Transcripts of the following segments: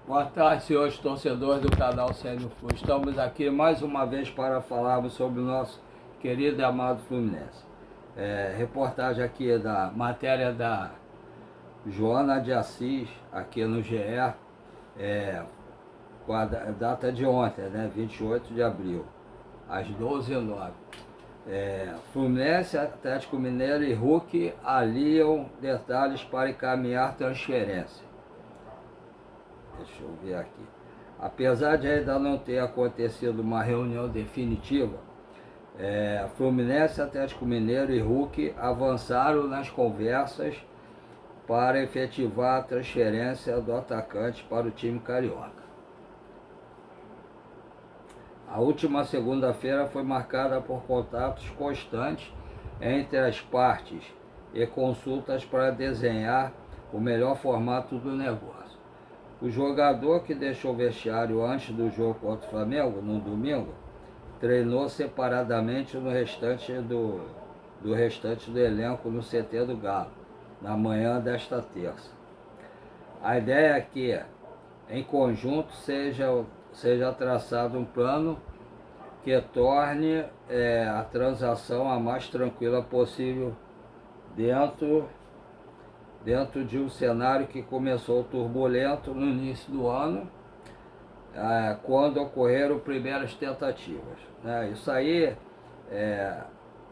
Boa tarde, senhores torcedores do canal Sênior Flu. Estamos aqui mais uma vez para falarmos sobre o nosso querido e amado Fluminense. Reportagem aqui da matéria da Joana de Assis, aqui no GE, com a data de ontem, né, 28 de abril, às 12h09. Fluminense, Atlético Mineiro e Hulk aliam detalhes para encaminhar transferência. Deixa eu ver aqui. Apesar de ainda não ter acontecido uma reunião definitiva, Fluminense, Atlético Mineiro e Hulk avançaram nas conversas para efetivar a transferência do atacante para o time carioca. A última segunda-feira foi marcada por contatos constantes entre as partes e consultas para desenhar o melhor formato do negócio. O jogador que deixou o vestiário antes do jogo contra o Flamengo, no domingo, treinou separadamente no restante do elenco no CT do Galo, na manhã desta terça. A ideia é que, em conjunto, seja traçado um plano que torne a transação a mais tranquila possível dentro de um cenário que começou turbulento no início do ano, quando ocorreram primeiras tentativas. Isso aí,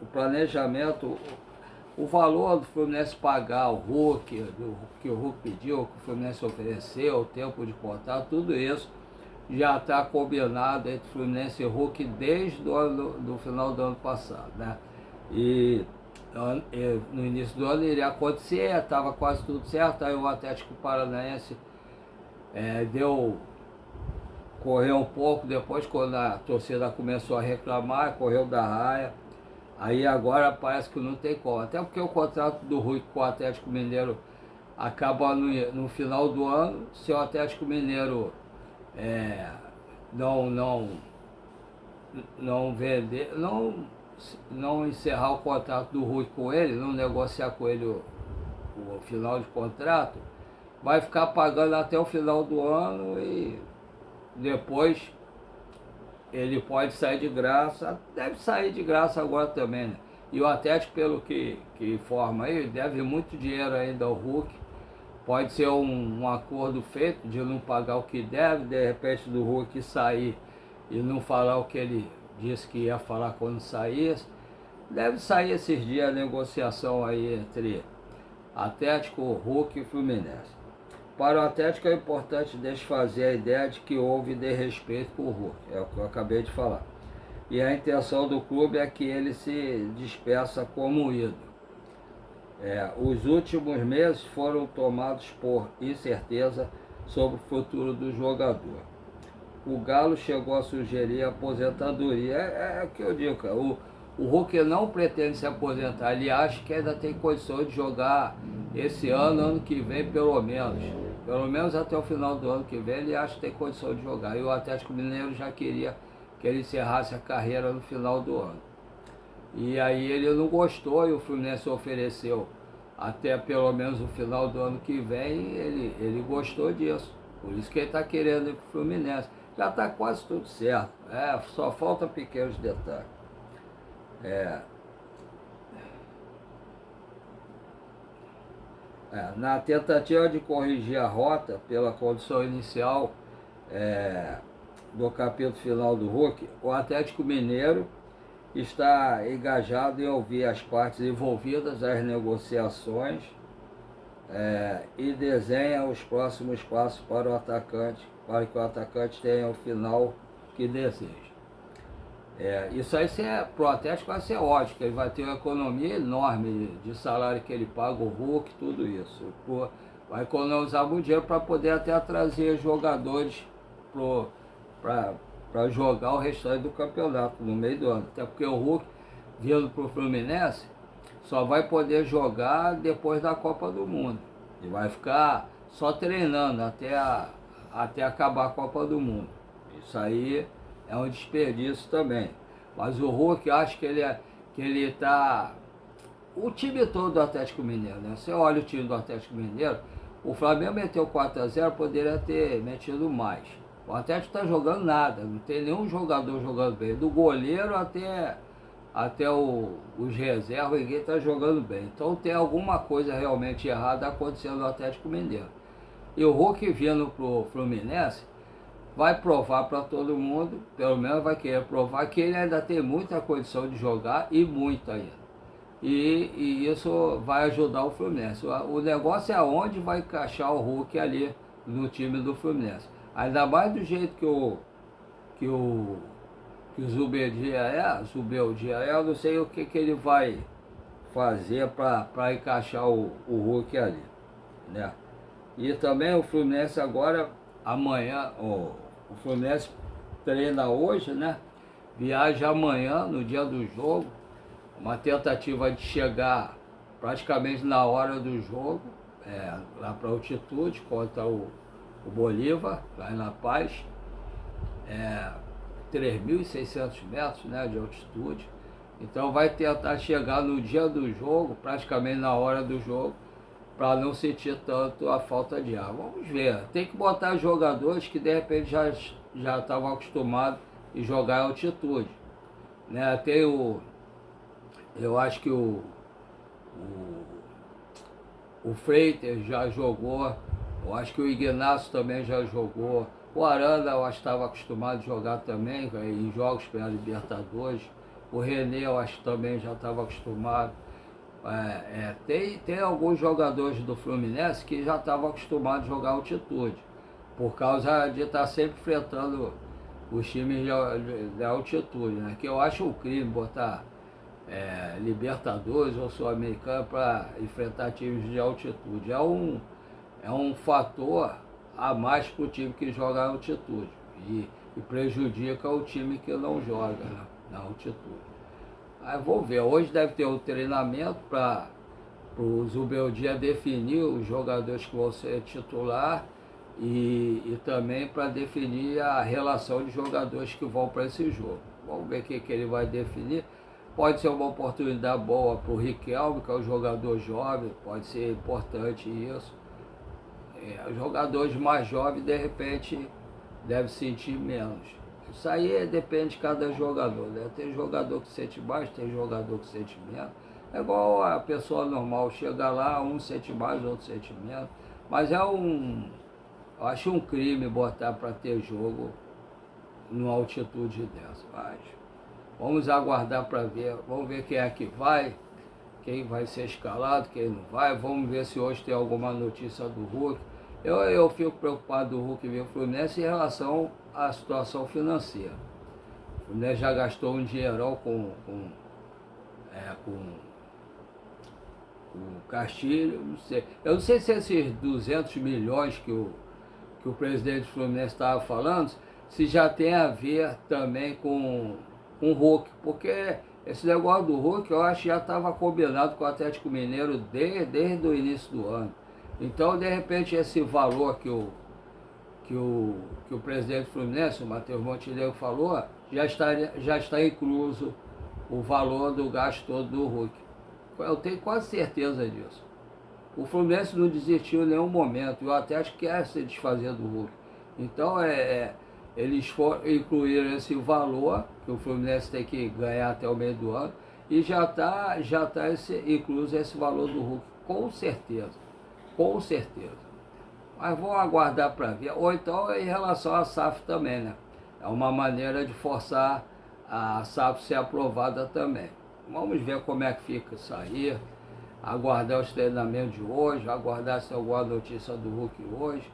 o planejamento, o valor do Fluminense pagar o Hulk, que o Hulk pediu, que o Fluminense ofereceu, o tempo de contrato, tudo isso já está combinado entre Fluminense e Hulk desde do final do ano passado, né? E no início do ano iria acontecer, estava quase tudo certo, aí o Atlético Paranaense correu um pouco depois, quando a torcida começou a reclamar, correu da raia, aí agora parece que não tem como, até porque o contrato do Rui com o Atlético Mineiro acaba no final do ano. Se o Atlético Mineiro não vender, não encerrar o contrato do Rui com ele, não negociar com ele o final de contrato, vai ficar pagando até o final do ano e depois ele pode sair de graça, deve sair de graça agora também, né? E o Atlético, pelo que informa aí, deve muito dinheiro ainda ao Hulk. Pode ser um acordo feito de não pagar o que deve, de repente do Hulk sair e não falar o que ele disse que ia falar quando saísse. Deve sair esses dias a negociação aí entre Atlético, Hulk e Fluminense. Para o Atlético é importante desfazer a ideia de que houve desrespeito por Hulk, é o que eu acabei de falar. E a intenção do clube é que ele se despeça como ídolo. Os últimos meses foram tomados por incerteza sobre o futuro do jogador. O Galo chegou a sugerir a aposentadoria. É o que eu digo, cara. O Hulk não pretende se aposentar, ele acha que ainda tem condições de jogar esse ano que vem pelo menos até o final do ano que vem ele acha que tem condição de jogar. E o Atlético Mineiro já queria que ele encerrasse a carreira no final do ano. E aí ele não gostou e o Fluminense ofereceu até pelo menos o final do ano que vem, ele gostou disso. Por isso que ele está querendo ir para o Fluminense. Já está quase tudo certo, só falta pequenos detalhes. Na tentativa de corrigir a rota pela condição inicial do capítulo final do Hulk, o Atlético Mineiro está engajado em ouvir as partes envolvidas nas negociações e desenha os próximos passos para o atacante, para que o atacante tenha o final que deseja. Isso aí para o Atlético vai ser ótimo, que ele vai ter uma economia enorme de salário que ele paga, o Hulk, tudo isso. Vai economizar muito dinheiro para poder até trazer jogadores para jogar o restante do campeonato no meio do ano. Até porque o Hulk, vindo para o Fluminense, só vai poder jogar depois da Copa do Mundo. E vai ficar só treinando até acabar a Copa do Mundo. Isso aí é um desperdício também. Mas o Hulk, acho que ele está... O time todo do Atlético Mineiro, né? Você olha o time do Atlético Mineiro, O Flamengo meteu 4-0, poderia ter metido mais. O Atlético está jogando nada, não tem nenhum jogador jogando bem. Do goleiro até os reservas, ninguém está jogando bem. Então tem alguma coisa realmente errada acontecendo no Atlético Mineiro. E o Hulk vindo pro Fluminense vai provar para todo mundo, pelo menos vai querer provar que ele ainda tem muita condição de jogar e muito ainda. E isso vai ajudar o Fluminense. O negócio é aonde vai encaixar o Hulk ali no time do Fluminense. Ainda mais do jeito que o Zubeldia eu não sei o que ele vai fazer para encaixar o Hulk ali, né? E também o Fluminense agora, amanhã, o Fluminense treina hoje, né? Viaja amanhã, no dia do jogo, uma tentativa de chegar praticamente na hora do jogo, lá para altitude, contra o Bolívar, lá em La Paz, 3.600 metros, né, de altitude. Então vai tentar chegar no dia do jogo, praticamente na hora do jogo, para não sentir tanto a falta de ar. Vamos ver, tem que botar jogadores que de repente já estavam acostumados a jogar em altitude, né? Tem eu acho que o Freitas já jogou, eu acho que o Ignacio também já jogou, o Arana eu acho que estava acostumado a jogar também em jogos pela Libertadores, o René eu acho que também já estava acostumado. Tem alguns jogadores do Fluminense que já estavam acostumados a jogar altitude, por causa de estar sempre enfrentando os times de altitude, né? Que eu acho um crime botar Libertadores ou Sul-Americana para enfrentar times de altitude. É um fator a mais para o time que joga em altitude e prejudica o time que não joga, né, na altitude. Aí vou ver, hoje deve ter um treinamento para o Zubeldia definir os jogadores que vão ser titular e também para definir a relação de jogadores que vão para esse jogo. Vamos ver o que ele vai definir. Pode ser uma oportunidade boa para o Riquelme, que é um jogador jovem, pode ser importante isso. Os jogadores mais jovens, de repente, devem sentir menos. Isso aí depende de cada jogador, né? Tem jogador que sente mais, tem jogador que sente menos. É igual a pessoa normal, chega lá, um sente mais, outro sente menos. Mas eu acho um crime botar para ter jogo numa altitude dessa. Mas vamos aguardar para ver, vamos ver quem é que vai, quem vai ser escalado, quem não vai. Vamos ver se hoje tem alguma notícia do Hulk. Eu fico preocupado do Hulk vir ao Fluminense em relação à situação financeira. O Fluminense já gastou um dinheirão com o Castilho, não sei. Eu não sei se esses 200 milhões que o presidente do Fluminense estava falando, se já tem a ver também com o Hulk, porque esse negócio do Hulk eu acho que já estava combinado com o Atlético Mineiro desde o início do ano. Então, de repente, esse valor que o presidente do Fluminense, o Matheus Montenegro, falou, já está incluso o valor do gasto todo do Hulk. Eu tenho quase certeza disso. O Fluminense não desistiu em nenhum momento, e o Atlético quer se desfazer do Hulk. Então, eles incluíram esse valor que o Fluminense tem que ganhar até o meio do ano, e já está incluso esse valor do Hulk, com certeza. Com certeza. Mas vamos aguardar para ver. Ou então em relação à SAF também, né? É uma maneira de forçar a SAF ser aprovada também. Vamos ver como é que fica isso aí. Aguardar os treinamentos de hoje, aguardar se tem alguma notícia do Hulk hoje.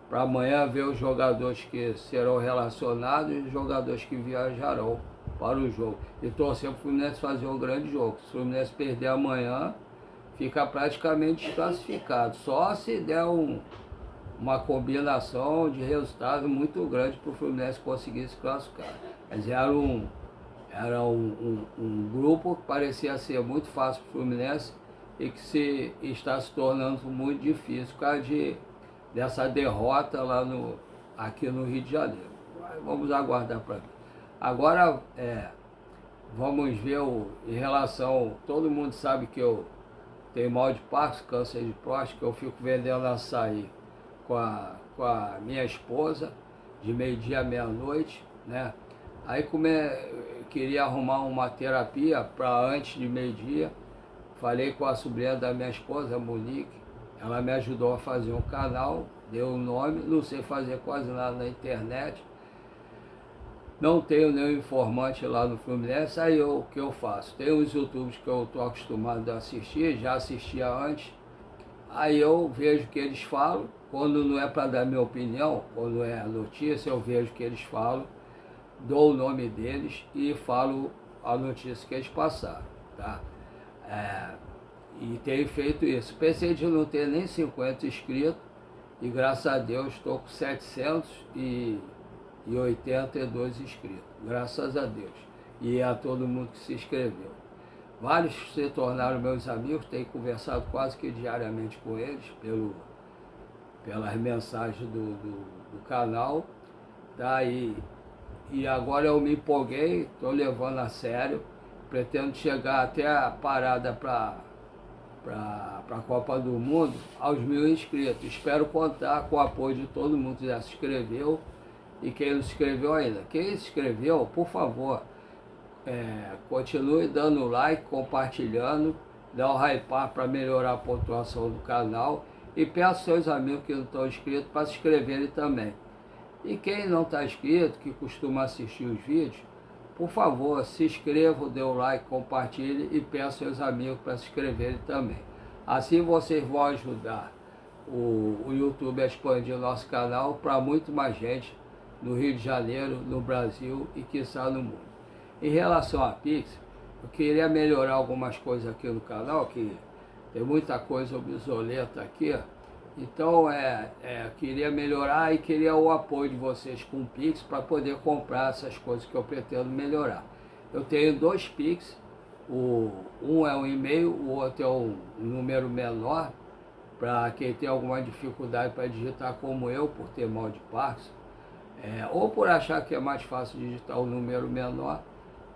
Para amanhã ver os jogadores que serão relacionados e os jogadores que viajarão para o jogo. E torcer para o Fluminense fazer um grande jogo. Se o Fluminense perder amanhã, fica praticamente desclassificado. Só se der uma combinação de resultados muito grande para o Fluminense conseguir se classificar. Mas era um grupo que parecia ser muito fácil para o Fluminense e que está se tornando muito difícil por causa dessa derrota aqui no Rio de Janeiro. Mas vamos aguardar para ver. Agora, vamos ver em relação... Todo mundo sabe que eu tenho mal de Parkinson, câncer de próstata, que eu fico vendendo açaí com a minha esposa, de meio-dia à meia-noite, né? Aí queria arrumar uma terapia para antes de meio-dia. Falei com a sobrinha da minha esposa, a Monique, ela me ajudou a fazer um canal, deu o nome, não sei fazer quase nada na internet, não tenho nenhum informante lá no Fluminense, aí o que eu faço? Tem uns YouTubes que eu estou acostumado a assistir, já assistia antes, aí eu vejo o que eles falam, quando não é para dar minha opinião, quando é notícia, eu vejo o que eles falam, dou o nome deles e falo a notícia que eles passaram, tá? E tenho feito isso. Pensei de não ter nem 50 inscritos e graças a Deus estou com 782 inscritos, graças a Deus. E a todo mundo que se inscreveu. Vários se tornaram meus amigos, tenho conversado quase que diariamente com eles, pelas mensagens do canal, tá? E agora eu me empolguei, estou levando a sério, pretendo chegar até a parada para a Copa do Mundo aos 1000 inscritos. Espero contar com o apoio de todo mundo que já se inscreveu e quem não se inscreveu ainda. Quem se inscreveu, por favor, continue dando like, compartilhando, dá um hypar para melhorar a pontuação do canal e peço seus amigos que não estão inscritos para se inscreverem também. E quem não está inscrito, que costuma assistir os vídeos, por favor, se inscreva, dê o like, compartilhe e peça seus amigos para se inscreverem também. Assim vocês vão ajudar o YouTube a expandir nosso canal para muito mais gente no Rio de Janeiro, no Brasil e quiçá no mundo. Em relação a Pix, eu queria melhorar algumas coisas aqui no canal, que tem muita coisa obsoleta aqui. Então, queria melhorar e queria o apoio de vocês com o Pix para poder comprar essas coisas que eu pretendo melhorar. Eu tenho 2 Pix, um é um e-mail, o outro é um número menor, para quem tem alguma dificuldade para digitar como eu, por ter mal de Parkinson, ou por achar que é mais fácil digitar o número menor.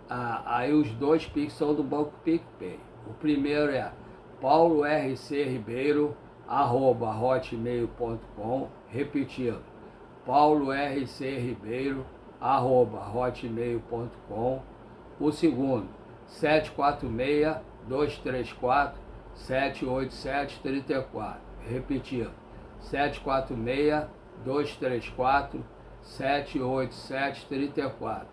Aí os 2 Pix são do Banco PicPay. O primeiro é paulorcribeiro@hotmail.com, repetindo, paulorcribeiro@hotmail.com. O segundo, 746-234-78734, repetindo, 746-234-78734.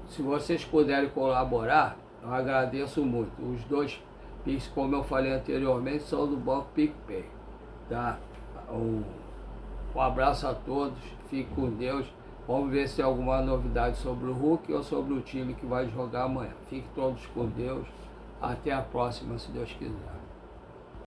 Se vocês puderem colaborar, eu agradeço muito. Os 2 Pix, como eu falei anteriormente, são do Banco PicPay. Tá? Um abraço a todos, fique com Deus. Vamos ver se tem alguma novidade sobre o Hulk ou sobre o time que vai jogar amanhã. Fiquem todos com Deus. Até a próxima, se Deus quiser.